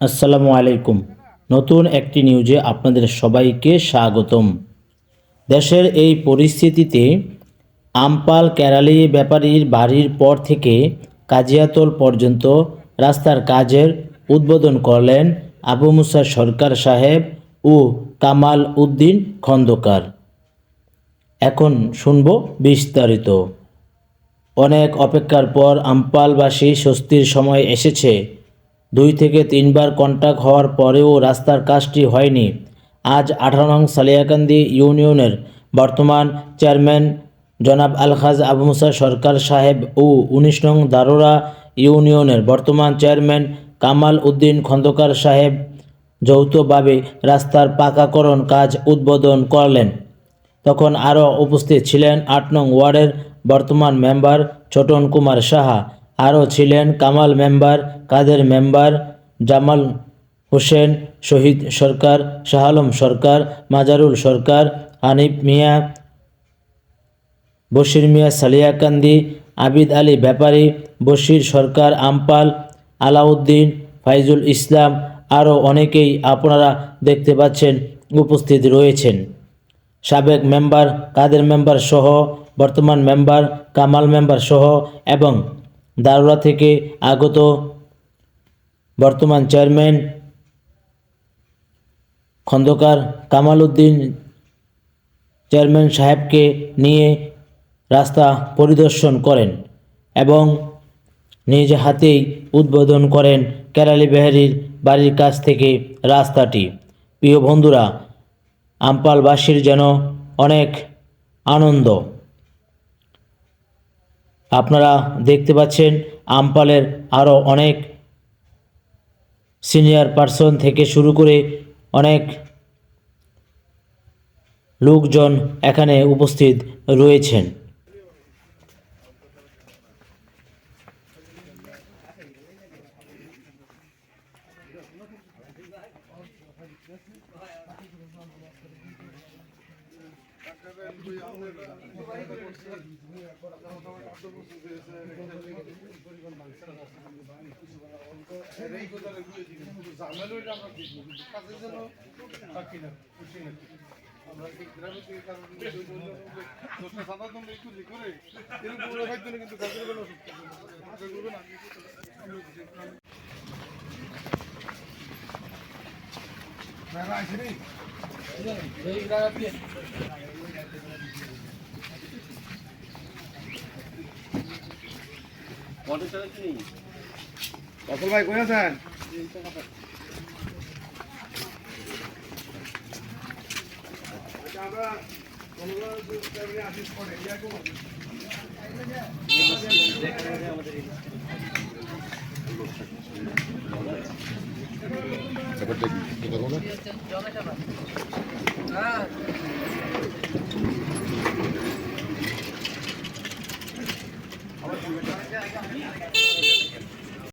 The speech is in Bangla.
আসসালামু আলাইকুম। নতুন একটি নিউজে আপনাদের সবাইকে স্বাগতম। দেশের এই পরিস্থিতিতে আমপাল কেরালি ব্যাপারীর বাড়ির পর থেকে কাজিয়াতল পর্যন্ত রাস্তার কাজের উদ্বোধন করলেন আবু মুসা সরকার সাহেব ও কামাল উদ্দিন খন্দকার। এখন শুনব বিস্তারিত। অনেক অপেক্ষার পর আমপালবাসী স্বস্তির সময় এসেছে। 2 থেকে 3 বার কন্ট্যাক্ট হওয়ার পরেও রাস্তার কাজটি হয়নি। আজ 18 নং সালিয়াকান্দি ইউনিয়নের বর্তমান চেয়ারম্যান জনাব আলহাজ আবু মুসা সরকার সাহেব ও 19 নং দারোরা ইউনিয়নের বর্তমান চেয়ারম্যান কামাল উদ্দিন খন্দকার সাহেব যৌথভাবে রাস্তার পাকাকরণ কাজ উদ্বোধন করলেন। তখন আরও উপস্থিত ছিলেন 8 নং ওয়ার্ডের বর্তমান মেম্বার ছোটন কুমার সাহা, আরও ছিলেন কামাল মেম্বার, কাদের মেম্বার, জামাল হোসেন, শহীদ সরকার, শাহ আলম সরকার, মাজারুল সরকার, হানিফ মিয়া, বশির মিয়া সালিয়াকান্দি, আবিদ আলী ব্যাপারী, বশির সরকার আমপাল, আলাউদ্দিন, ফাইজুল ইসলাম, আরও অনেকেই আপনারা দেখতে পাচ্ছেন উপস্থিত রয়েছেন। সাবেক মেম্বার কাদের মেম্বার সহ, বর্তমান মেম্বার কামাল মেম্বার সহ এবং দারোরা থেকে আগত বর্তমান চেয়ারম্যান খন্দকার কামাল উদ্দিন চেয়ারম্যান সাহেবকে নিয়ে রাস্তা পরিদর্শন করেন এবং নিজ হাতেই উদ্বোধন করেন কেরালি বেহারির বাড়ির কাছ থেকে রাস্তাটি। প্রিয় বন্ধুরা, আমপালবাসীর যেন অনেক আনন্দ। আপনারা দেখতে পাচ্ছেন আমপালের আরও অনেক সিনিয়র পার্সন থেকে শুরু করে অনেক লোকজন এখানে উপস্থিত রয়েছেন। অতুল ভাই কই আছেন?